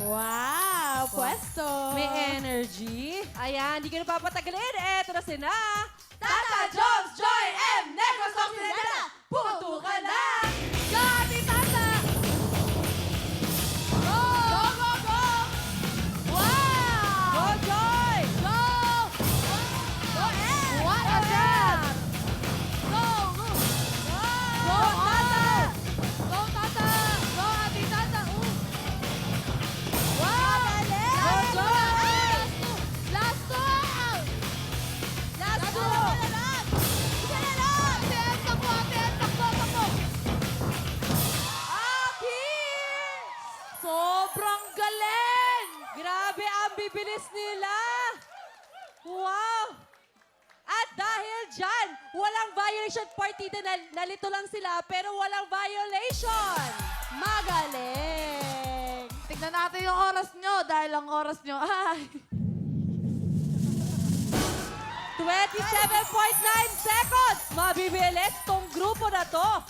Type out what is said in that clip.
Wow, pwesto. May energy. Ayan, di ko na papatagalin. Eto na sina. Tata, Jones, Joy, M, Negros, Occidental. Puto ka na. Go, Ate Tata. Go! Go, go, go. Wow! Go, Joy! Go! Go, M! What a dance! Go, go! Go, Tata! Go, Tata! Go, Ate Tata! Wow! Go, Joy! Last two! Last two! Isa na lang! Isa na lang! Ate, takbo, ate! Takbo, takbo! Aki! Sobrang galing! Grabe ang bibilis nila. Wow! At dahil dyan, walang violation partida. Nalito lang sila, pero walang violation. Magaling! Tignan natin yung oras nyo dahil ang oras nyo ay... 27.9 seconds. Mabibilis tong grupo na to.